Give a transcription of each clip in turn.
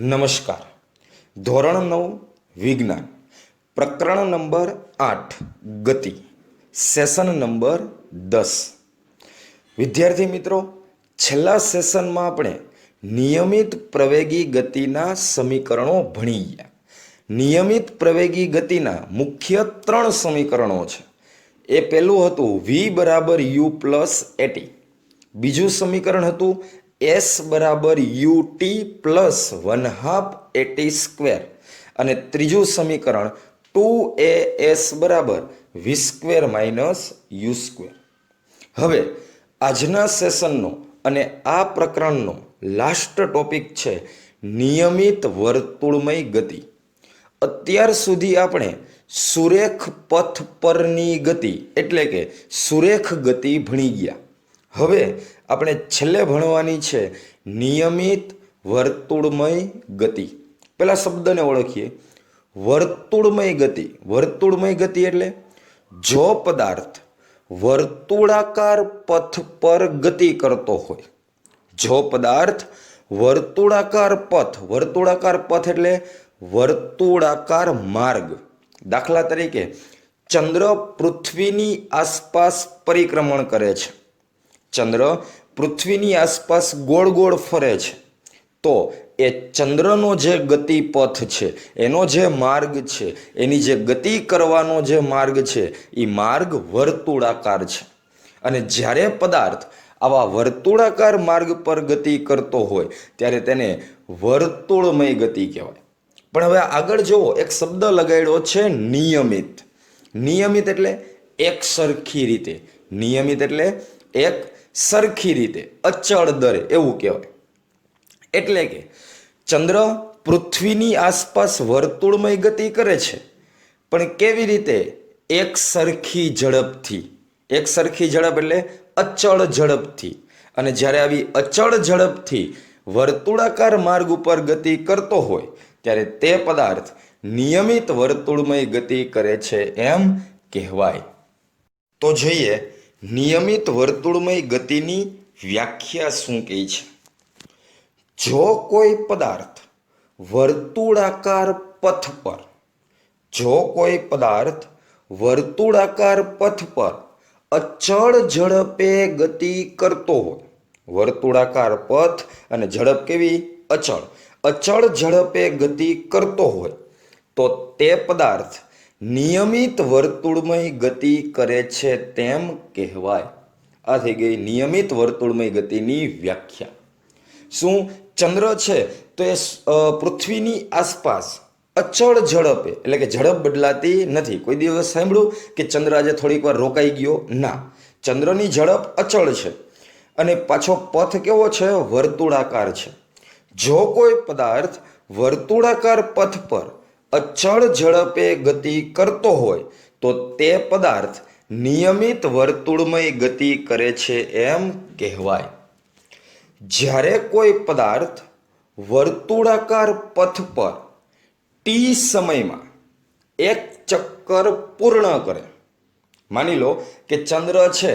નમસ્કાર. ધોરણ 9 વિજ્ઞાન, પ્રકરણ નંબર 8 ગતિ, સેશન નંબર 10. વિદ્યાર્થી મિત્રો, છેલ્લા સેશનમાં આપણે નિયમિત પ્રવેગી ગતિના સમીકરણો ભણી ગયા. નિયમિત પ્રવેગી ગતિના મુખ્ય 3 સમીકરણો છે. એ પહેલું હતું v બરાબર u પ્લસ એટી, બીજું સમીકરણ હતું s બરાબર ut પ્લસ 1/2 એટી સ્ક્વેર, અને ત્રીજું સમીકરણ 2as બરાબર v square minus u square. હવે આજના સેશનનો અને આ પ્રકરણનો લાસ્ટ ટોપિક છે નિયમિત વર્તુળમય ગતિ. અત્યાર સુધી આપણે સુરેખ પથ પરની ગતિ એટલે કે સુરેખ ગતિ ભણી ગયા. હવે આપણે છેલ્લે ભણવાની છે નિયમિત વર્તુળમય ગતિ. પેલા શબ્દને ઓળખીએ, વર્તુળમય ગતિ. વર્તુળમય ગતિ એટલે જો પદાર્થ વર્તુળાકાર પથ પર ગતિ કરતો હોય, જો પદાર્થ વર્તુળાકાર પથ એટલે વર્તુળાકાર માર્ગ, દાખલા તરીકે ચંદ્ર પૃથ્વીની આસપાસ પરિક્રમણ કરે છે, ચંદ્ર પૃથ્વીની આસપાસ ગોળ ગોળ ફરે છે, તો એ ચંદ્રનો જે ગતિપથ છે, એનો જે માર્ગ છે, એની જે ગતિ કરવાનો જે માર્ગ છે, એ માર્ગ વર્તુળાકાર છે. અને જ્યારે પદાર્થ આવા વર્તુળાકાર માર્ગ પર ગતિ કરતો હોય ત્યારે તેને વર્તુળમય ગતિ કહેવાય. પણ હવે આગળ જુઓ, એક શબ્દ લગાડ્યો છે નિયમિત. નિયમિત એટલે એક સરખી રીતે. નિયમિત એટલે એક સરખી રીતે, અચળ દરે એવું કહેવાય. એટલે કે ચંદ્ર પૃથ્વીની આસપાસ વર્તુળમય ગતિ કરે છે, પણ કેવી રીતે? એક સરખી ઝડપથી. એક સરખી ઝડપ એટલે અચળ ઝડપથી. અને જ્યારે આવી અચળ ઝડપથી વર્તુળાકાર માર્ગ ઉપર ગતિ કરતો હોય ત્યારે તે પદાર્થ નિયમિત વર્તુળમય ગતિ કરે છે એમ કહેવાય. તો જોઈએ નિયમિત વર્તુળમય ગતિની વ્યાખ્યા શું કહે છે. જો કોઈ પદાર્થ વર્તુળાકાર પથ પર, જો કોઈ પદાર્થ વર્તુળાકાર પથ પર અચળ ઝડપે ગતિ કરતો હોય, વર્તુળાકાર પથ અને ઝડપ કેવી? અચળ. અચળ ઝડપે ગતિ કરતો હોય તો તે પદાર્થ નિયમિત વર્તુળમય ગતિ કરે છે તેમ કહેવાય. આ થઈ ગઈ નિયમિત વર્તુળમય ગતિની વ્યાખ્યા. શું ચંદ્ર છે તો એ પૃથ્વીની આસપાસ અચળ ઝડપે, એટલે કે ઝડપ બદલાતી નથી. કોઈ દિવસ સાંભળ્યું કે ચંદ્ર આજે થોડીક વાર રોકાઈ ગયો? ના, ચંદ્રની ઝડપ અચળ છે અને પાછો પથ કેવો છે? વર્તુળાકાર છે. જો કોઈ પદાર્થ વર્તુળાકાર પથ પર અચળ ઝડપે ગતિ કરતો હોય તો તે પદાર્થ નિયમિત વર્તુળમય ગતિ કરે છે એમ કહેવાય. જ્યારે કોઈ પદાર્થ વર્તુળાકાર પથ પર ટી સમયમાં એક ચક્કર પૂર્ણ કરે, માની લો કે ચંદ્ર છે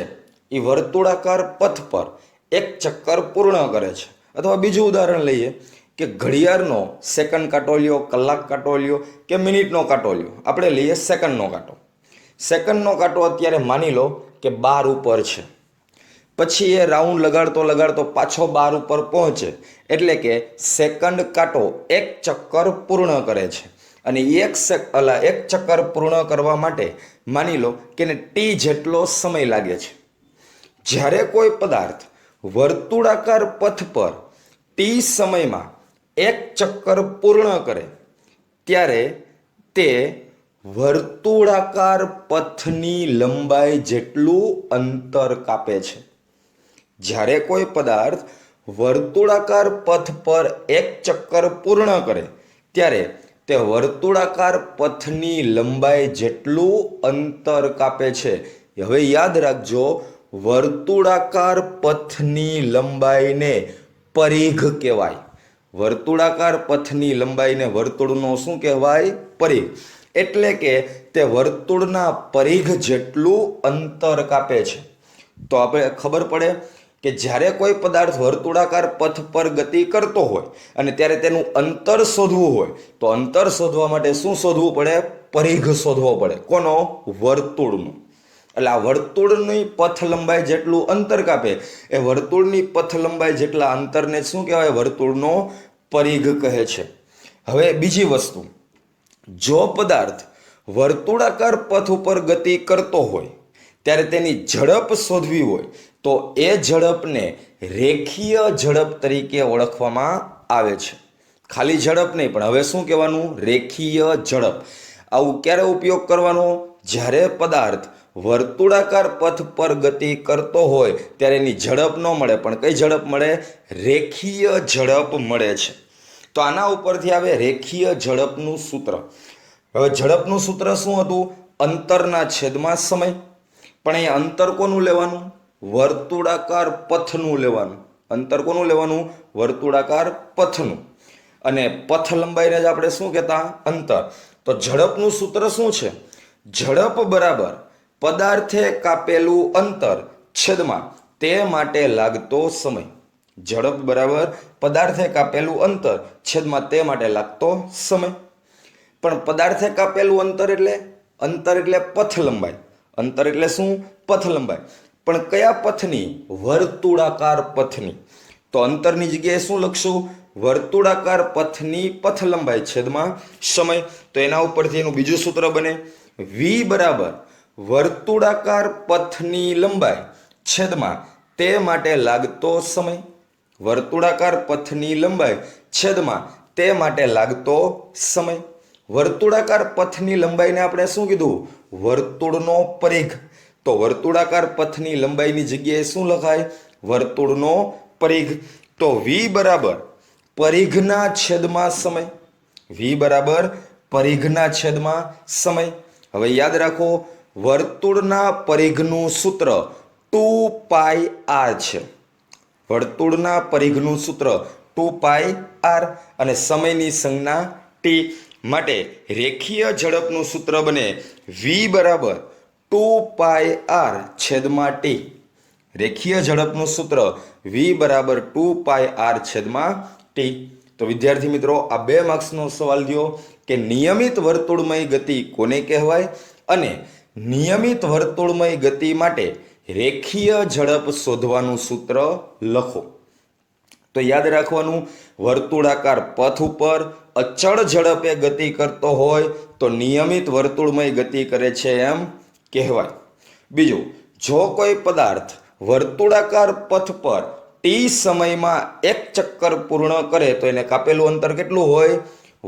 એ વર્તુળાકાર પથ પર એક ચક્કર પૂર્ણ કરે છે. અથવા બીજું ઉદાહરણ લઈએ કે ઘડિયાળનો સેકન્ડ કાંટો લ્યો, કલાક કાંટો લ્યો કે મિનિટનો કાંટો લ્યો. આપણે લઈએ સેકન્ડનો કાંટો. સેકન્ડનો કાંટો અત્યારે માની લો કે 12 ઉપર છે, પછી એ રાઉન્ડ લગાડતો પાછો 12 ઉપર પહોંચે, એટલે કે સેકન્ડ કાંટો એક ચક્કર પૂર્ણ કરે છે. અને એક ચક્કર પૂર્ણ કરવા માટે માની લો કે એને ટી જેટલો સમય લાગે છે. જ્યારે કોઈ પદાર્થ વર્તુળાકાર પથ પર ટી સમયમાં એક ચક્કર પૂર્ણ કરે ત્યારે તે વર્તુળાકાર પથની લંબાઈ જેટલું અંતર કાપે છે. જ્યારે કોઈ પદાર્થ વર્તુળાકાર પથ પર એક ચક્કર પૂર્ણ કરે ત્યારે તે વર્તુળાકાર પથની લંબાઈ જેટલું અંતર કાપે છે. હવે યાદ રાખજો, વર્તુળાકાર પથની લંબાઈને પરિઘ કહેવાય. વર્તુળાકાર પથની લંબાઈને વર્તુળનો શું કહેવાય? પરિઘ. એટલે કે તે વર્તુળના પરિઘ જેટલું અંતર કાપે છે. તો આપણે ખબર પડે કે જ્યારે કોઈ પદાર્થ વર્તુળાકાર પથ પર ગતિ કરતો હોય અને ત્યારે તેનું અંતર શોધવું હોય તો અંતર શોધવા માટે શું શોધવું પડે? પરિઘ શોધવો પડે. કોનો? વર્તુળનો. એટલે આ વર્તુળની પથ લંબાઈ જેટલું અંતર કાપે એ વર્તુળની પથ લંબાઈ જેટલા અંતરને શું કહેવાય? વર્તુળનો પરિઘ કહે છે. હવે બીજી વસ્તુ, જો પદાર્થ વર્તુળાકાર પથ ઉપર ગતિ કરતો હોય ત્યારે તેની ઝડપ શોધવી હોય તો એ ઝડપને રેખીય ઝડપ તરીકે ઓળખવામાં આવે છે. ખાલી ઝડપ નહીં, પણ હવે શું કહેવાનું? રેખીય ઝડપ. આવું ક્યારે ઉપયોગ કરવાનો? જ્યારે પદાર્થ વર્તુળાકાર પથ પર ગતિ કરતો હોય ત્યારે એની ઝડપ ન મળે, પણ કઈ ઝડપ મળે? રેખીય ઝડપ મળે છે. તો આના ઉપરથી આવે રેખીય ઝડપનું સૂત્ર. હવે ઝડપનું સૂત્ર શું હતું? અંતરના છેદમાં સમય. પણ અહીંયા અંતર કોનું લેવાનું? વર્તુળાકાર પથનું લેવાનું. અંતર કોનું લેવાનું? વર્તુળાકાર પથનું. અને પથ લંબાઈને જ આપણે શું કહેતા? અંતર. તો ઝડપનું સૂત્ર શું છે? ઝડપ બરાબર પદાર્થે કાપેલું અંતર છેદમાં તે માટે લાગતો સમય. ઝડપ બરાબર પદાર્થે કાપેલું અંતર છેદમાં તે માટે લાગતો સમય. પણ પદાર્થે કાપેલું અંતર એટલે પથ લંબાઈ. અંતર એટલે શું? પથ લંબાઈ. પણ કયા પથની? વર્તુળાકાર પથની. તો અંતરની જગ્યાએ શું લખશું? વર્તુળાકાર પથની પથ લંબાઈ છેદમાં સમય. તો એના ઉપરથી એનું બીજું સૂત્ર બને v બરાબર વર્તુળાકાર પથની લંબાઈ છેદમાં તે માટે લાગતો સમય. વર્તુળાકાર પથની લંબાઈ છેદમાં તે માટે લાગતો સમય. વર્તુળાકાર પથની લંબાઈને આપણે શું કીધું? વર્તુળનો પરિઘ. તો વર્તુળાકાર પથની લંબાઈની જગ્યાએ શું લખાય? વર્તુળનો પરિઘ. તો v બરાબર પરિઘના છેદમાં સમય. v બરાબર પરિઘના છેદમાં સમય. હવે યાદ રાખો, વર્તુળના પરિઘનું સૂત્ર 2πr છે. વર્તુળના પરિઘનું સૂત્ર 2πr અને સમયની સંજ્ઞા t. માટે રેખીય ઝડપનું સૂત્ર બને v બરાબર 2πr છેદમાં t. રેખીય ઝડપનું સૂત્ર v બરાબર 2πr છેદમાં t. તો વિદ્યાર્થી મિત્રો, આ 2 માર્ક્સનો સવાલ થયો કે નિયમિત વર્તુળમય ગતિ કોને કહેવાય અને નિયમિત વર્તુળમય ગતિ માટે રેખીય ઝડપ શોધવાનું સૂત્ર લખો. તો યાદ રાખવાનું, વર્તુળાકાર પથ ઉપર અચળ ઝડપે ગતિ કરતો હોય તો નિયમિત વર્તુળમય ગતિ કરે છે એમ કહેવાય. બીજું, જો કોઈ પદાર્થ વર્તુળાકાર પથ પર t સમયમાં એક ચક્કર પૂર્ણ કરે તો એને કાપેલું અંતર કેટલું હોય?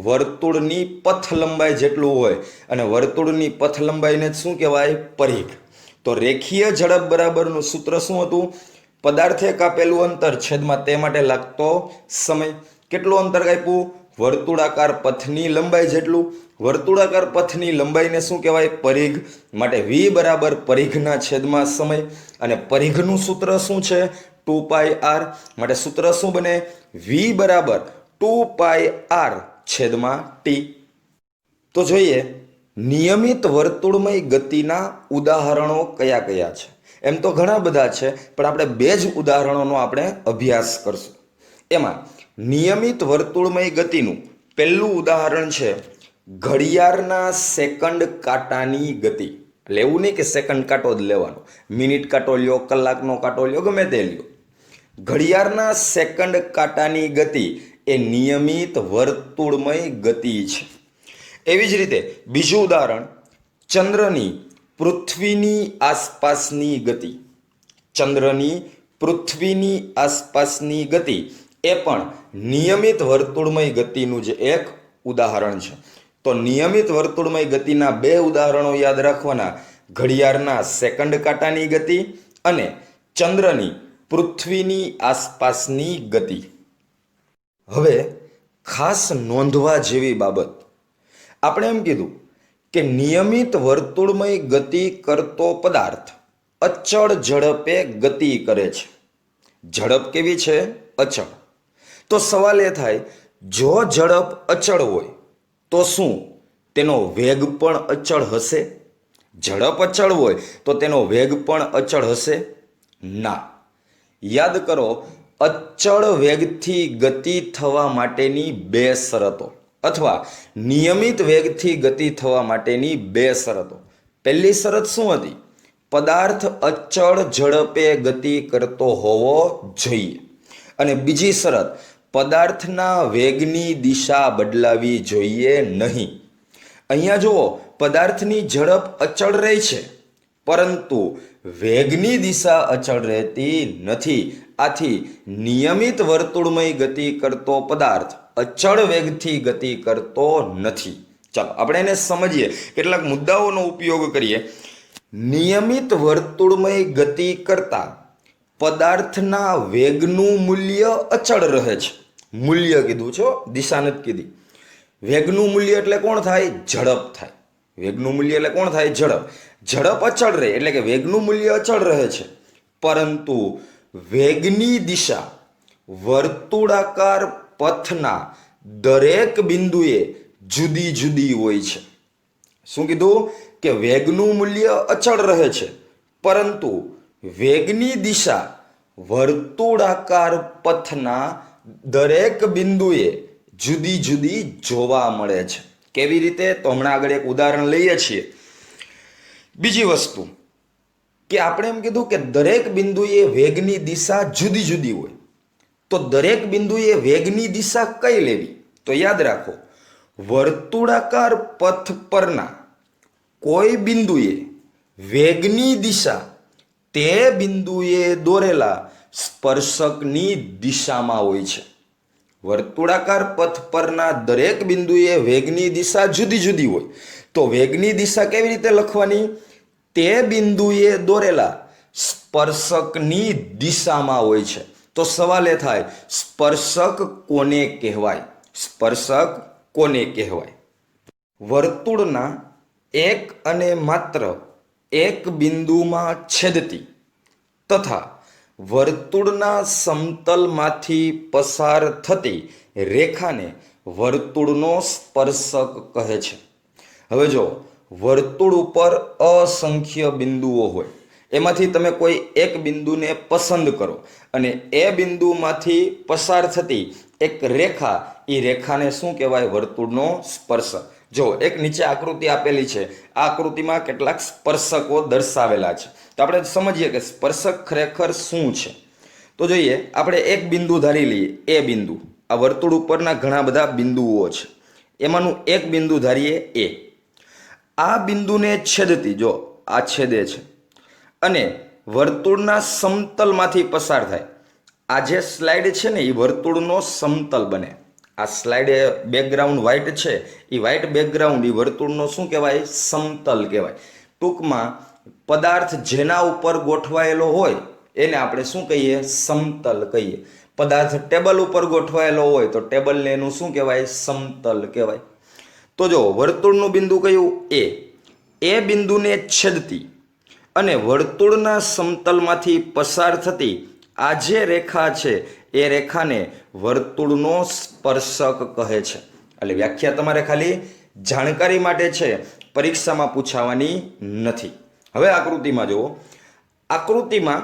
વર્તુળની પથ લંબાઈ જેટલું હોય. અને વર્તુળની પથ લંબાઈને શું કહેવાય? પરિઘ. તો રેખીય ઝડપ બરાબરનું સૂત્ર શું હતું? પદાર્થે કાપેલું અંતર છેદમાં તે માટે લાગતો સમય. કેટલું અંતર કાપ્યું? વર્તુળાકાર પથની લંબાઈ જેટલું. વર્તુળાકાર પથની લંબાઈને શું કહેવાય? પરિઘ. માટે v બરાબર પરિઘના છેદમાં સમય. અને પરિઘનું સૂત્ર શું છે? 2πr. માટે સૂત્ર શું બને? v બરાબર 2πr છેદમાં t. તો જોઈએ નિયમિત વર્તુળમય ગતિના ઉદાહરણો કયા કયા છે. એમ તો ઘણા બધા છે, પણ આપણે 2 જ ઉદાહરણોનો આપણે અભ્યાસ કરશું. એમાં નિયમિત વર્તુળમય ગતિનું પહેલું ઉદાહરણ છે ઘડિયાળના સેકન્ડ કાંટાની ગતિ. એટલે એવું નહીં કે સેકન્ડ કાંટો જ લેવાનો, મિનિટ કાંટો લ્યો, કલાકનો કાંટો લ્યો, ગમે તે લ્યો. ઘડિયાળના સેકન્ડ કાંટાની ગતિ એ નિયમિત વર્તુળમય ગતિ છે. એવી જ રીતે બીજું ઉદાહરણ ચંદ્રની પૃથ્વીની આસપાસની ગતિ. ચંદ્રની પૃથ્વીની આસપાસની ગતિ એ પણ નિયમિત વર્તુળમય ગતિનું જ એક ઉદાહરણ છે. તો નિયમિત વર્તુળમય ગતિના 2 ઉદાહરણો યાદ રાખવાના: ઘડિયાળના સેકન્ડ કાંટાની ગતિ અને ચંદ્રની પૃથ્વીની આસપાસની ગતિ. હવે ખાસ નોંધવા જેવી બાબત, આપણે એમ કીધું કે નિયમિત વર્તુળમય ગતિ કરતો પદાર્થ અચળ ઝડપે ગતિ કરે છે. ઝડપ કેવી છે? અચળ. તો સવાલ એ થાય, જો ઝડપ અચળ હોય તો શું તેનો વેગ પણ અચળ હશે? ઝડપ અચળ હોય તો તેનો વેગ પણ અચળ હશે? ના. યાદ કરો, અચળ વેગથી ગતિ થવા માટેની બે શરતો અથવા નિયમિત વેગથી ગતિ થવા માટેની બે શરતો. પહેલી શરત શું હતી? પદાર્થ અચળ ઝડપે ગતિ કરતો હોવો જોઈએ. અને બીજી શરત, પદાર્થના વેગની દિશા બદલાવી જોઈએ નહીં. અહીંયા જુઓ, પદાર્થની ઝડપ અચળ રહે છે, પરંતુ વેગની દિશા અચળ રહેતી નથી. આથી નિયમિત વર્તુળમય ગતિ કરતો પદાર્થ અચળ વેગથી ગતિ કરતો નથી. ચાલો આપણે એને સમજીએ, કેટલાક મુદ્દાઓનો ઉપયોગ કરીએ. નિયમિત વર્તુળમય ગતિ કરતા પદાર્થના વેગનું મૂલ્ય અચળ રહે છે. મૂલ્ય કીધું છો, દિશા નથી કીધી. વેગનું મૂલ્ય એટલે કોણ થાય? ઝડપ થાય. વેગનું મૂલ્ય એટલે કોણ થાય? ઝડપ. ઝડપ અચળ રહે એટલે કે વેગનું મૂલ્ય અચળ રહે છે, પરંતુ વેગની દિશા વર્તુળાકાર પથના દરેક બિંદુએ જુદી જુદી હોય છે. શું કીધું? કે વેગનું મૂલ્ય અચળ રહે છે, પરંતુ વેગની દિશા વર્તુળાકાર પથના દરેક બિંદુએ જુદી જુદી જોવા મળે છે. કેવી રીતે? તો હમણાં આગળ એક ઉદાહરણ લઈએ છીએ. બીજી વસ્તુ કે આપણે એમ કીધું કે દરેક બિંદુએ વેગની દિશા જુદી જુદી હોય, તો દરેક બિંદુએ વેગની દિશા કઈ લેવી? તો યાદ રાખો, વર્તુળાકાર પથ પરના કોઈ બિંદુએ વેગની દિશા તે બિંદુએ દોરેલા સ્પર્શકની દિશામાં હોય છે. વર્તુળાકાર પથ પરના દરેક બિંદુએ વેગની દિશા જુદી જુદી હોય, તો વેગની દિશા કેવી રીતે લખવાની? તે બિંદુએ દોરેલા સ્પર્શકની દિશામાં હોય છે. તો સવાલ એ થાય, સ્પર્શક કોને કહેવાય? સ્પર્શક કોને કહેવાય? વર્તુળના એક અને માત્ર એક બિંદુમાં છેદતી તથા વર્તુળના સમતલમાંથી પસાર થતી રેખાને વર્તુળનો સ્પર્શક કહે છે. હવે જો વર્તુળ ઉપર અસંખ્ય બિંદુઓ હોય, એમાંથી તમે કોઈ એક બિંદુને પસંદ કરો અને એ બિંદુમાંથી પસાર થતી એક રેખા, એ રેખાને શું કહેવાય? વર્તુળનો સ્પર્શક. જો એક નીચે આકૃતિ આપેલી છે, આ આકૃતિમાં કેટલાક સ્પર્શકો દર્શાવેલા છે. તો આપણે સમજીએ કે સ્પર્શક ખરેખર શું છે. તો જોઈએ, આપણે એક બિંદુ ધારી લઈએ, એ બિંદુ. આ વર્તુળ ઉપરના ઘણા બધા બિંદુઓ છે, એમાંનું એક બિંદુ ધારીએ એ. આ બિંદુને છેદતી, જો આ છેદે છે અને વર્તુળના સમતલમાંથી પસાર થાય. આ જે સ્લાઇડ છે ને, એ વર્તુળનો સમતલ બને. આ સ્લાઇડ બેકગ્રાઉન્ડ વ્હાઇટ છે, એ વ્હાઇટ બેકગ્રાઉન્ડ એ વર્તુળનો શું કહેવાય? સમતલ કહેવાય. ટૂંકમાં પદાર્થ જેના ઉપર ગોઠવાયેલો હોય એને આપણે શું કહીએ? સમતલ કહીએ. પદાર્થ ટેબલ ઉપર ગોઠવાયેલો હોય તો ટેબલને એનું શું કહેવાય? સમતલ કહેવાય. તો જો વર્તુળનું બિંદુ કયું? એ બિંદુને છેદતી અને વર્તુળના સમતલમાંથી પસાર થતી આ જે રેખા છે, એ રેખાને વર્તુળનો સ્પર્શક કહે છે. એટલે વ્યાખ્યા તમારે ખાલી જાણકારી માટે છે, પરીક્ષામાં પૂછાવાની નથી. હવે આકૃતિમાં જુઓ, આકૃતિમાં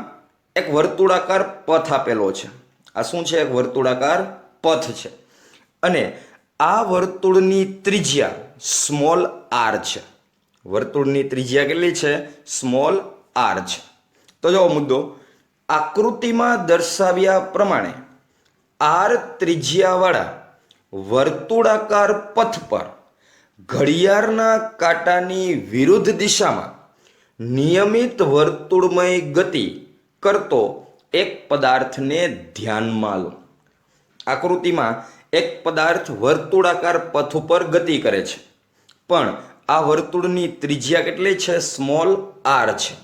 એક વર્તુળાકાર પથ આપેલો છે. આ શું છે? એક વર્તુળાકાર પથ છે અને આ વર્તુળની ત્રિજ્યા સ્મોલ આર છે. વર્તુળની ત્રિજ્યા કેટલી છે? સ્મોલ આર છે. તો જો મુદ્દો, આકૃતિમાં દર્શાવ્યા પ્રમાણે આર ત્રિજ્યાવાળા વર્તુળાકાર પથ પર ઘડિયાળના કાંટાની વિરુદ્ધ દિશામાં નિયમિત વર્તુળમય ગતિ કરતો એક પદાર્થને ધ્યાનમાં લો. આકૃતિમાં એક પદાર્થ વર્તુળાકાર પથ ઉપર ગતિ કરે છે, પણ આ વર્તુળની ત્રિજ્યા કેટલી છે? સ્મોલ આર છે.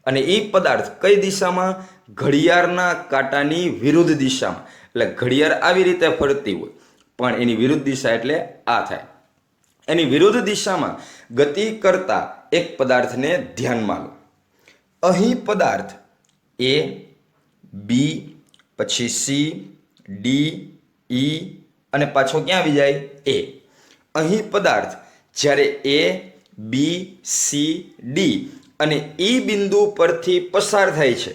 અને એ પદાર્થ કઈ દિશામાં? ઘડિયાળના કાંટાની વિરુદ્ધ દિશામાં. એટલે ઘડિયાળ આવી રીતે ફરતી હોય, પણ એની વિરુદ્ધ દિશા એટલે આ થાય. એની વિરુદ્ધ દિશામાં ગતિ કરતા એક પદાર્થને ધ્યાનમાં લો. અહીં પદાર્થ એ, બી, પછી સી, ડી, ઈ અને પાછો ક્યાં આવી જાય? એ. અહીં પદાર્થ જ્યારે એ, બી, સી, ડી અને ઈ બિંદુ પરથી પસાર થાય છે,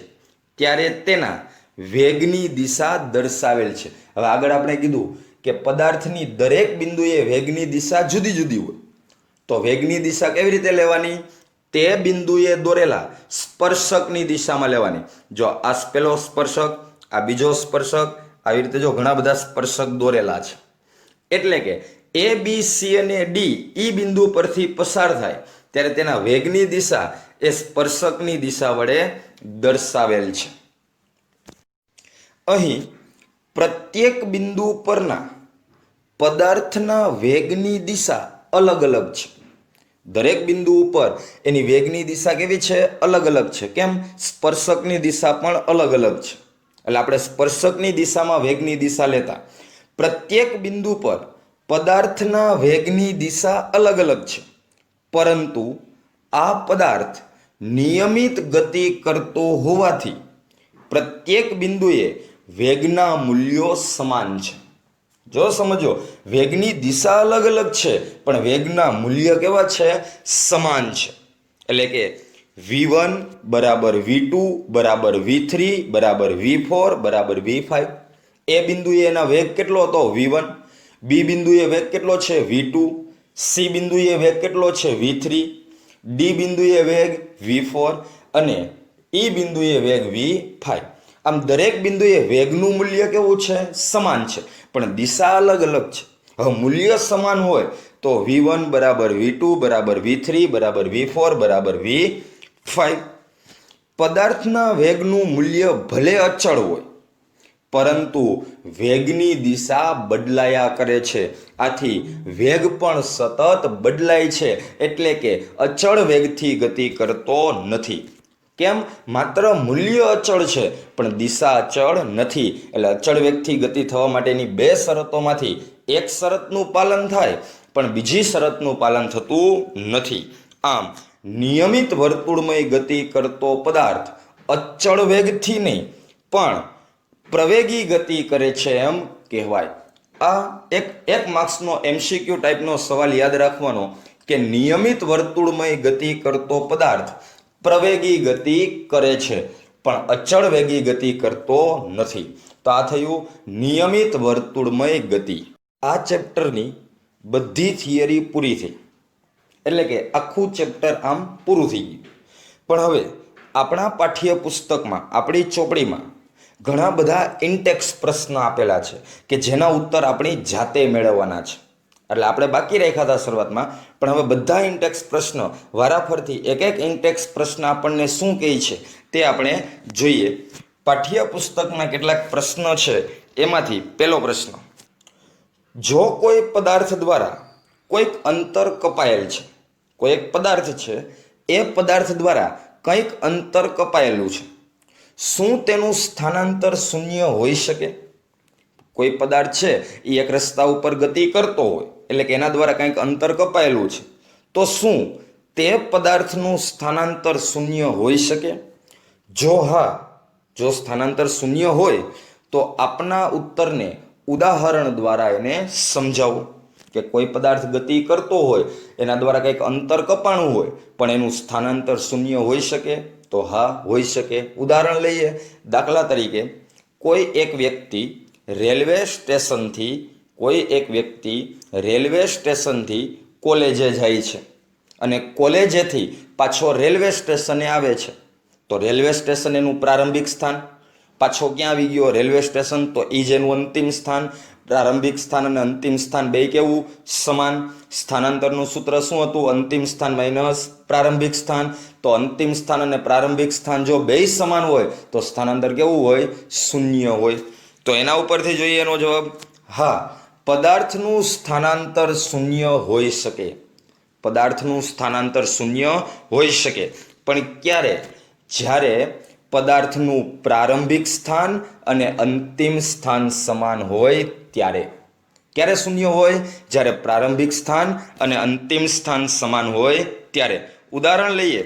ત્યારે તેના વેગની દિશા દર્શાવેલ છે. હવે આગળ આપણે કીધું કે પદાર્થની દરેક બિંદુએ વેગની દિશા જુદી જુદી હોય. તો વેગની દિશા કેવી રીતે લેવાની? તે બિંદુએ દોરેલા સ્પર્શકની દિશામાં લેવાની. જો આ પેલો સ્પર્શક, આ બીજો સ્પર્શક, આવી રીતે જો ઘણા બધા સ્પર્શક દોરેલા છે. એટલે કે એ બી સી અને ડી ઈ બિંદુ પરથી પસાર થાય ત્યારે તેના વેગની દિશા એ સ્પર્શકની દિશા વડે દર્શાવેલ છે. અહીં પ્રત્યેક બિંદુ પરના પદાર્થના વેગની દિશા અલગ અલગ છે. દરેક બિંદુ ઉપર એની વેગની દિશા કેવી છે? અલગ અલગ છે. કેમ? સ્પર્શકની દિશા પણ અલગ અલગ છે. એટલે આપણે સ્પર્શકની દિશામાં વેગની દિશા લેતા પ્રત્યેક બિંદુ પર પદાર્થના વેગની દિશા અલગ અલગ છે, પરંતુ આ પદાર્થ નિયમિત ગતિ કરતો હોવાથી પ્રત્યેક બિંદુએ વેગના મૂલ્યો સમાન છે. જો સમજો, વેગની દિશા અલગ અલગ છે પણ વેગના મૂલ્ય કેવા છે? સમાન છે. એટલે કે v1 બરાબર v2 બરાબર v3 બરાબર v4 બરાબર v5. એ બિંદુએ એના વેગ કેટલો હતો? v1. બી બિંદુએ વેગ કેટલો છે? v2. સી બિંદુએ વેગ કેટલો છે? v3. ડી બિંદુએ વેગ v4 અને ઈ બિંદુએ વેગ v5. આમ દરેક બિંદુએ વેગનું મૂલ્ય કેવું છે? સમાન છે, પણ દિશા અલગ અલગ છે. હવે મૂલ્ય સમાન હોય તો v1 બરાબર v2 બરાબર v3 બરાબર v4 બરાબર v5. પદાર્થના વેગનું મૂલ્ય ભલે અચળ હોય, પરંતુ વેગની દિશા બદલાયા કરે છે. આથી વેગ પણ સતત બદલાય છે, એટલે કે અચળ વેગથી ગતિ કરતો નથી. કેમ? માત્ર મૂલ્ય અચળ છે પણ દિશા અચળ નથી. એટલે અચળ વેગથી ગતિ થવા માટેની બે શરતોમાંથી એક શરતનું પાલન થાય પણ બીજી શરતનું પાલન થતું નથી. આમ નિયમિત વર્તુળમય ગતિ કરતો પદાર્થ અચળ વેગથી નહીં પણ પ્રવેગી ગતિ કરે છે એમ કહેવાય. આ એક માર્ક્સનો MCQ ટાઈપનો સવાલ યાદ રાખવાનો કે નિયમિત વર્તુળમય ગતિ કરતો પદાર્થ પ્રવેગી ગતિ કરે છે પણ અચળ વેગી ગતિ કરતો નથી. તો આ થયું નિયમિત વર્તુળમય ગતિ. આ ચેપ્ટરની બધી થિયરી પૂરી થઈ, એટલે કે આખું ચેપ્ટર આમ પૂરું થઈ ગયું. પણ હવે આપણા પાઠ્યપુસ્તકમાં, આપણી ચોપડીમાં ઘણા બધા ઇન્ટેક્સ પ્રશ્ન આપેલા છે કે જેના ઉત્તર આપણી જાતે મેળવવાના છે. એટલે આપણે બાકી રાખ્યા હતા શરૂઆતમાં, પણ હવે બધા ઇન્ટેક્સ પ્રશ્ન વારાફરતી એક એક ઇન્ટેક્સ પ્રશ્ન આપણને શું કહે છે તે આપણે જોઈએ. પાઠ્યપુસ્તકના કેટલાક પ્રશ્નો છે, એમાંથી પહેલો પ્રશ્ન: જો કોઈ પદાર્થ દ્વારા કોઈક અંતર કપાયેલ છે, કોઈ એક પદાર્થ છે, એ પદાર્થ દ્વારા કંઈક અંતર કપાયેલું છે, શું તેનું સ્થાનાંતર શૂન્ય હોઈ શકે? કોઈ પદાર્થ છે એ એક રસ્તા ઉપર ગતિ કરતો હોય, એટલે કે એના દ્વારા કંઈક અંતર કપાયેલું છે, તો શું તે પદાર્થનું સ્થાનાંતર શૂન્ય હોઈ શકે? જો હા, જો સ્થાનાંતર શૂન્ય હોય તો આપના ઉત્તરને ઉદાહરણ દ્વારા એને સમજાવો કે કોઈ પદાર્થ ગતિ કરતો હોય, એના દ્વારા કંઈક અંતર કપાણું હોય પણ એનું સ્થાનાંતર શૂન્ય હોઈ શકે? તો હા, હોઈ શકે. ઉદાહરણ લઈએ. દાખલા તરીકે કોઈ એક વ્યક્તિ રેલવે સ્ટેશનથી કોલેજે જાય છે અને કોલેજેથી પાછો રેલવે સ્ટેશને આવે છે. તો રેલવે સ્ટેશન એનું પ્રારંભિક સ્થાન, પાછો ક્યાં આવી ગયો? Railway station. તો એ જ એનું અંતિમ સ્થાન. પ્રારંભિક સ્થાન અને અંતિમ સ્થાન બે કેવું? સમાન. સ્થાનાંતરનું સૂત્ર શું હતું? અંતિમ સ્થાન માઇનસ પ્રારંભિક સ્થાન. તો અંતિમ સ્થાન અને પ્રારંભિક સ્થાન જો બે સમાન હોય તો સ્થાનાંતર કેવું હોય? શૂન્ય હોય. તો એના ઉપરથી જોઈએ એનો જવાબ હા, પદાર્થનું સ્થાનાંતર શૂન્ય હોઈ શકે. પદાર્થનું સ્થાનાંતર શૂન્ય હોઈ શકે, પણ ક્યારે? જ્યારે પદાર્થનું પ્રારંભિક સ્થાન અને અંતિમ સ્થાન સમાન હોય ત્યારે. ક્યારે શૂન્ય હોય? જ્યારે પ્રારંભિક સ્થાન અને અંતિમ સ્થાન સમાન હોય ત્યારે. ઉદાહરણ લઈએ.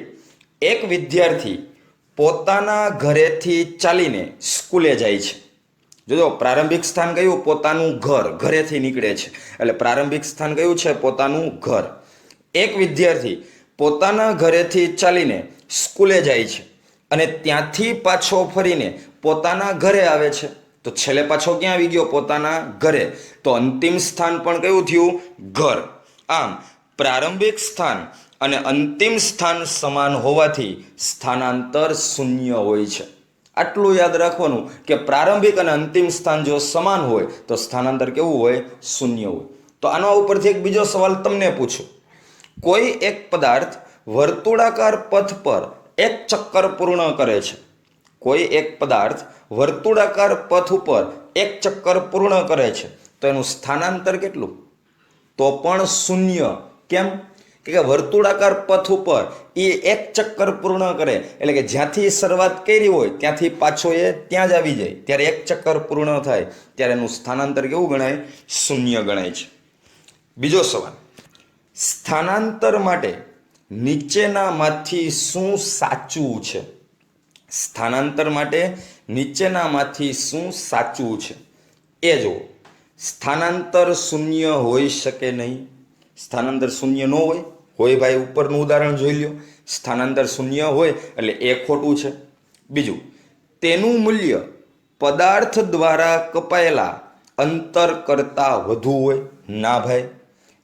એક વિદ્યાર્થી પોતાના ઘરેથી ચાલીને સ્કૂલે જાય છે. જો પ્રારંભિક સ્થાન કયું? પોતાનું ઘર. ઘરેથી નીકળે છે એટલે પ્રારંભિક સ્થાન કયું છે? પોતાનું ઘર. એક વિદ્યાર્થી પોતાના ઘરેથી ચાલીને સ્કૂલે જાય છે અને ત્યાંથી પાછો ફરીને પોતાના ઘરે આવે છે, તો છેલ્લે પાછો ક્યાં આવી ગયો? પોતાના ઘરે. તો અંતિમ સ્થાન પણ કયું થયું? ઘર. આમ પ્રારંભિક સ્થાન અને અંતિમ સ્થાન સમાન હોવાથી સ્થાનાંતર શૂન્ય હોય છે. આટલું યાદ રાખવાનું કે પ્રારંભિક અને અંતિમ સ્થાન જો સમાન હોય તો સ્થાનાંતર કેવું હોય? શૂન્ય હોય. તો આના ઉપરથી એક બીજો સવાલ તમને પૂછું. કોઈ એક પદાર્થ વર્તુળાકાર પથ પર એક ચક્કર પૂર્ણ કરે છે. કોઈ એક પદાર્થ વર્તુળાકાર પથ ઉપર એક ચક્કર પૂર્ણ કરે છે, તો એનું સ્થાનાંતર કેટલું? તો પણ શૂન્ય. કેમ? કે વર્તુળાકાર પથ ઉપર એ એક ચક્કર પૂર્ણ કરે એટલે કે જ્યાંથી શરૂઆત કરી હોય ત્યાંથી પાછો એ ત્યાં જ આવી જાય, ત્યારે એક ચક્કર પૂર્ણ થાય ત્યારે એનું સ્થાનાંતર કેવું ગણાય? શૂન્ય ગણાય છે. બીજો સવાલ. સ્થાનાંતર માટે નીચેનામાંથી શું સાચું છે? સ્થાનાંતર માટે નીચેનામાંથી શું સાચું છે એ જુઓ. સ્થાનાંતર શૂન્ય હોઈ શકે નહીં. સ્થાનાંતર શૂન્ય ન હોય. હોય ભાઈ, ઉપરનું ઉદાહરણ જોઈ લ્યો. સ્થાનાંતર શૂન્ય હોય એટલે એ ખોટું છે. બીજું, તેનું મૂલ્ય પદાર્થ દ્વારા કપાયેલા અંતર કરતાં વધુ હોય. ના ભાઈ,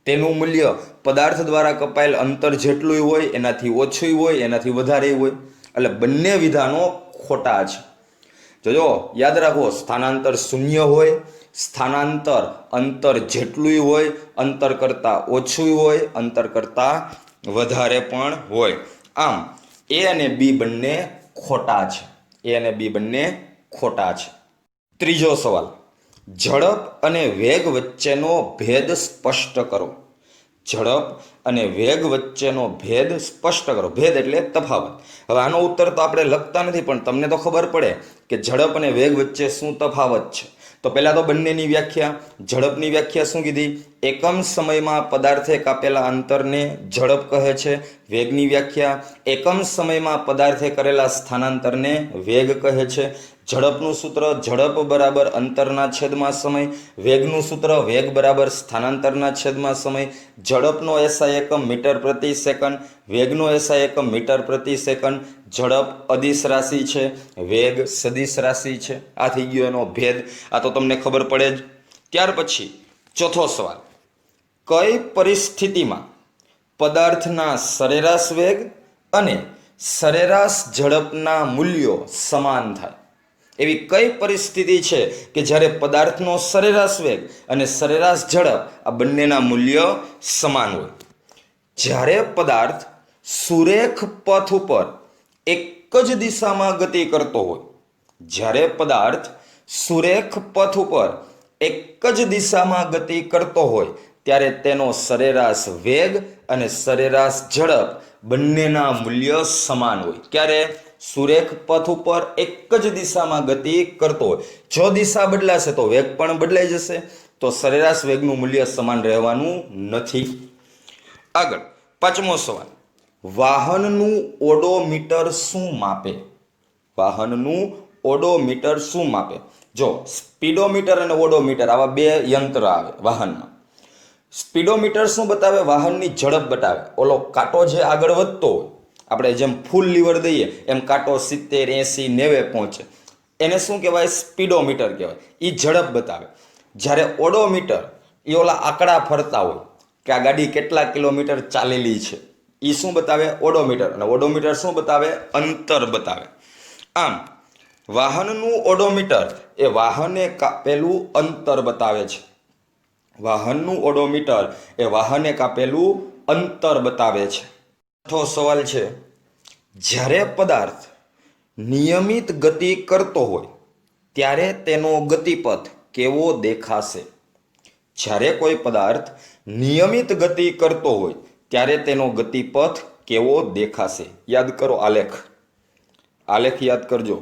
તેનું મૂલ્ય પદાર્થ દ્વારા કપાયેલ અંતર જેટલું હોય એનાથી ઓછું હોય, એનાથી વધારે હોય. એટલે બંને વિધાનો ખોટા છે. જોજો, યાદ રાખો, સ્થાનાંતર શૂન્ય હોય, સ્થાનાંતર અંતર જેટલું હોય, અંતર કરતાં ઓછું હોય, અંતર કરતાં વધારે પણ હોય. આમ એ અને બી બંને ખોટા છે. એ અને બી બંને ખોટા છે. ત્રીજો સવાલ. ઝડપ અને વેગ વચ્ચેનો ભેદ સ્પષ્ટ કરો. ઝડપ અને વેગ વચ્ચેનો ભેદ સ્પષ્ટ કરો. ભેદ એટલે તફાવત. હવે આનો ઉત્તર તો આપણે લખતા નથી, પણ તમને તો ખબર પડે કે ઝડપ અને વેગ વચ્ચે શું તફાવત છે. તો પહેલાં તો બંનેની વ્યાખ્યા. ઝડપની વ્યાખ્યા શું કીધી? એકમ સમયમાં પદાર્થે કાપેલા અંતરને ઝડપ કહે છે. વેગની વ્યાખ્યા: એકમ સમયમાં પદાર્થે કરેલા સ્થાનાંતરને વેગ કહે છે. ઝડપનું સૂત્ર ઝડપ બરાબર અંતરના છેદમાં સમય. વેગનું સૂત્ર વેગ બરાબર સ્થાનાંતરના છેદમાં સમય. ઝડપનો એસઆઈ એકમ મીટર પ્રતિ સેકન્ડ, વેગનો એસઆઈ એકમ મીટર પ્રતિ સેકન્ડ. ઝડપ અદિશ રાશિ છે, વેગ સદિશ રાશિ છે. આ થઈ ગયો એનો ભેદ. આ તો તમને ખબર પડે જ. ત્યાર પછી ચોથો સવાલ. કઈ પરિસ્થિતિમાં પદાર્થના સરેરાશ વેગ અને સરેરાશ ઝડપના મૂલ્યો સમાન થાય? એવી કઈ પરિસ્થિતિ છે કે જ્યારે પદાર્થનો સરેરાશ વેગ અને સરેરાશ ઝડપ આ બંનેના મૂલ્યો સમાન હોય? જ્યારે પદાર્થ સુરેખ પથ ઉપર એક જ દિશામાં ગતિ કરતો હોય. જ્યારે પદાર્થ સુરેખ પથ ઉપર એક જ દિશામાં ગતિ કરતો હોય ત્યારે તેનો સરેરાશ વેગ અને સરેરાશ ઝડપ બંનેના મૂલ્ય સમાન હોય. ક્યારે? સુરેખ પથ ઉપર એક જ દિશામાં ગતિ કરતો હોય. જો દિશા બદલાશે તો વેગ પણ બદલાઈ જશે, તો સરેરાશ વેગનું મૂલ્ય સમાન રહેવાનું નથી. આગળ પાંચમો સવાલ. વાહનનું ઓડોમીટર શું માપે? વાહનનું ઓડોમીટર શું માપે? જો, સ્પીડોમીટર અને ઓડોમીટર આવા બે યંત્ર આવે વાહનમાં. સ્પીડોમીટર શું બતાવે? વાહનની ઝડપ બતાવે. ઓલો કાંટો જે આગળ વધતો હોય, આપણે જેમ ફૂલ લીવર દઈએ એમ કાંટો 70, 80, 90 પહોંચે, એને શું કહેવાય? સ્પીડોમીટર કહેવાય. એ ઝડપ બતાવે. જ્યારે ઓડોમીટર એ ઓલા આંકડા ફરતા હોય કે આ ગાડી કેટલા કિલોમીટર ચાલેલી છે, એ શું બતાવે? ઓડોમીટર. અને ઓડોમીટર શું બતાવે? અંતર બતાવે. આમ વાહનનું ઓડોમીટર એ વાહને કાપેલું અંતર બતાવે છે. વાહનનું ઓડોમીટર એ વાહને કાપેલું અંતર બતાવે છે. છઠ્ઠો સવાલ છે. જ્યારે પદાર્થ નિયમિત ગતિ કરતો હોય ત્યારે તેનો ગતિપથ કેવો દેખાશે? જ્યારે કોઈ પદાર્થ નિયમિત ગતિ કરતો હોય ત્યારે તેનો ગતિપથ કેવો દેખાશે? યાદ કરો આલેખ. આલેખ યાદ કરજો.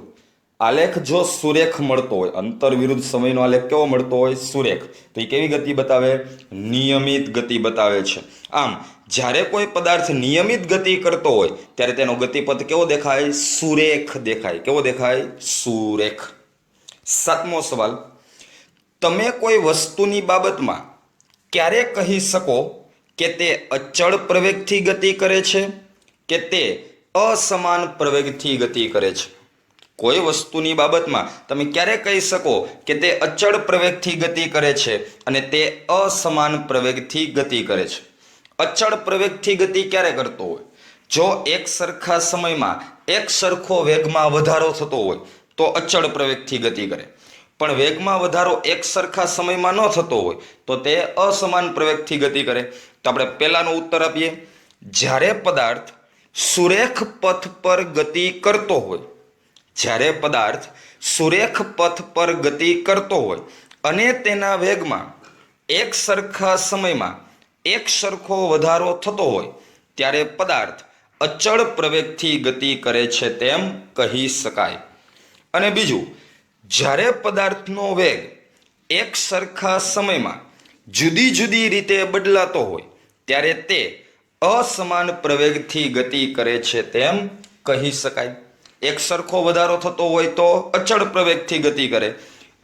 આલેખ જો સુરેખ મળતો હોય, અંતર વિરુદ્ધ સમયનો આલેખ કેવો મળતો હોય? સુરેખ. તો એ કેવી ગતિ બતાવે? નિયમિત ગતિ બતાવે છે. આમ જ્યારે કોઈ પદાર્થ નિયમિત ગતિ કરતો હોય ત્યારે તેનો ગતિપથ કેવો દેખાય? સુરેખ દેખાય. કેવો દેખાય? સુરેખ. સાતમો સવાલ. તમે કોઈ વસ્તુની બાબતમાં ક્યારે કહી શકો કે તે અચળ પ્રવેગથી ગતિ કરે છે કે તે અસમાન પ્રવેગથી ગતિ કરે છે. કોઈ વસ્તુની બાબતમાં તમે ક્યારે કહી શકો કે તે અચળ પ્રવેગથી ગતિ કરે છે અને તે અસમાન પ્રવેગથી ગતિ કરે છે? અચળ પ્રવેગથી ગતિ ક્યારે કરતો હોય? જો એક સરખા સમયમાં એક સરખો વેગમાં વધારો થતો હોય તો અચળ પ્રવેગથી ગતિ કરે. પણ વેગમાં વધારો એક સરખા સમયમાં ન થતો હોય તો તે અસમાન પ્રવેગથી ગતિ કરે. તો આપણે પહેલાનો ઉત્તર આપીએ. જ્યારે પદાર્થ સુરેખ પથ પર ગતિ કરતો હોય, જ્યારે પદાર્થ સુરેખ પથ પર ગતિ કરતો હોય અને તેના વેગમાં એક સરખા સમયમાં એક સરખો વધારો થતો હોય ત્યારે પદાર્થ અચળ પ્રવેગથી ગતિ કરે છે તેમ કહી શકાય. અને બીજું, જ્યારે પદાર્થનો વેગ એક સરખા સમયમાં જુદી જુદી રીતે બદલાતો હોય ત્યારે તે અસમાન પ્રવેગથી ગતિ કરે છે તેમ કહી શકાય. એક સરખો વધારો થતો હોય તો અચળ પ્રવેગથી ગતિ કરે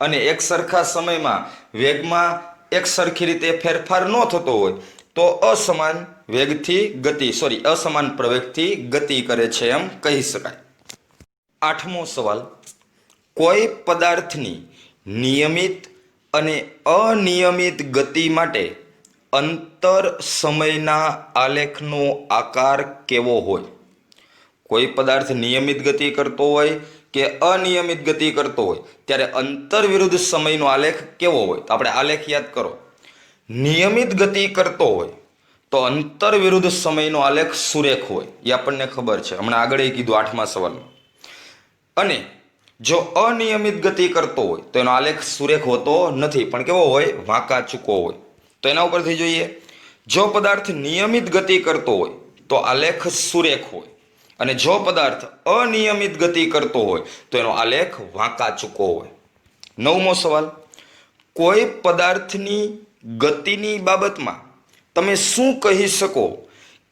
અને એક સરખા સમયમાં વેગમાં એક સરખી રીતે ફેરફાર ન થતો હોય તો અસમાન પ્રવેગથી ગતિ કરે છે એમ કહી શકાય. 8મો સવાલ. કોઈ પદાર્થની નિયમિત અને અનિયમિત ગતિ માટે અંતર સમયના આલેખનો આકાર કેવો હોય? કોઈ પદાર્થ નિયમિત ગતિ કરતો હોય કે અનિયમિત ગતિ કરતો હોય ત્યારે અંતર વિરુદ્ધ સમયનો આલેખ કેવો હોય? તો આપણે આલેખ યાદ કરો. નિયમિત ગતિ કરતો હોય તો અંતર વિરુદ્ધ સમયનો આલેખ સુરેખ હોય, એ આપણને ખબર છે, હમણાં આગળ કીધું 8મા સવાલમાં. અને જો અનિયમિત ગતિ કરતો હોય તો એનો આલેખ સુરેખ હોતો નથી, પણ કેવો હોય? વાંકા ચૂકો હોય. તો એના ઉપરથી જોઈએ, જો પદાર્થ નિયમિત ગતિ કરતો હોય તો આલેખ સુરેખ હોય અને જો પદાર્થ અનિયમિત ગતિ કરતો હોય તો એનો આલેખ વાંકા ચૂકો હોય. 9મો સવાલ. કોઈ પદાર્થની ગતિની બાબતમાં તમે શું કહી શકો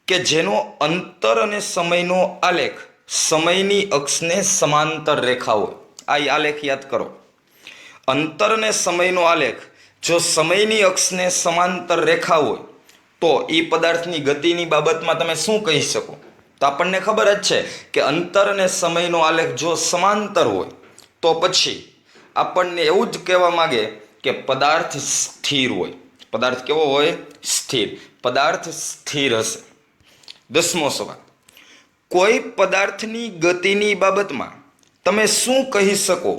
કે જેનો અંતર અને સમયનો આલેખ સમયની અક્ષને સમાંતર રેખા હોય? આ આલેખ યાદ કરો. અંતર અને સમયનો આલેખ જો સમયની અક્ષને સમાંતર રેખા હોય તો એ પદાર્થની ગતિની બાબતમાં તમે શું કહી શકો? તો આપણને ખબર જ છે કે અંતર અને સમયનો આલેખ જો સમાંતર હોય તો પછી આપણને એવું જ કહેવા માંગે કે પદાર્થ સ્થિર હોય. પદાર્થ કેવો હોય? સ્થિર. પદાર્થ સ્થિર હશે. 10મો સવાલ. કોઈ પદાર્થની ગતિની બાબતમાં તમે શું કહી શકો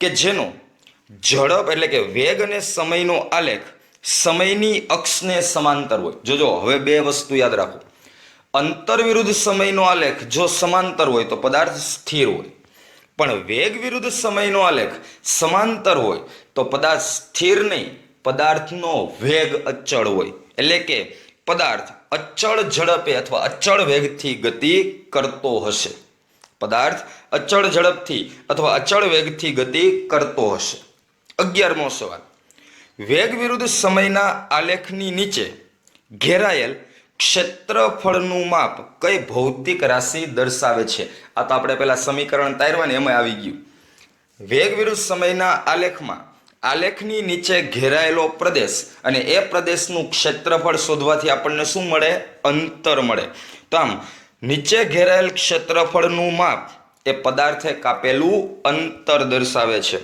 કે જેનો ઝડપ એટલે કે વેગ અને સમયનો આલેખ સમયની અક્ષને સમાંતર હોય? જોજો, હવે બે વસ્તુ યાદ રાખો. અંતર વિરુદ્ધ સમયનો આલેખ જો સમાંતર હોય તો પદાર્થ સ્થિર હોય, પણ વેગ વિરુદ્ધ સમયનો આલેખ સમાંતર હોય તો પદાર્થ સ્થિર નહીં, પદાર્થનો વેગ અચળ હોય. એટલે કે પદાર્થ અચળ ઝડપે અથવા અચળ વેગથી ગતિ કરતો હશે. પદાર્થ અચળ ઝડપથી અથવા અચળ વેગથી ગતિ કરતો હશે. 11મો સવાલ. વેગ વિરુદ્ધ સમયના આલેખની નીચે ઘેરાયેલ ક્ષેત્રફળનું માપ કઈ ભૌતિક રાશિ દર્શાવે છે? આ તો આપણે પહેલા સમીકરણ તારવા ને એમાં આવી ગયું. વેગ વિરુદ્ધ સમયના આલેખમાં આલેખની નીચે ઘેરાયેલો પ્રદેશ અને એ પ્રદેશનું ક્ષેત્રફળ શોધવાથી આપણને શું મળે? અંતર મળે. તો આમ નીચે ઘેરાયેલ ક્ષેત્રફળનું માપ એ પદાર્થે કાપેલું અંતર દર્શાવે છે.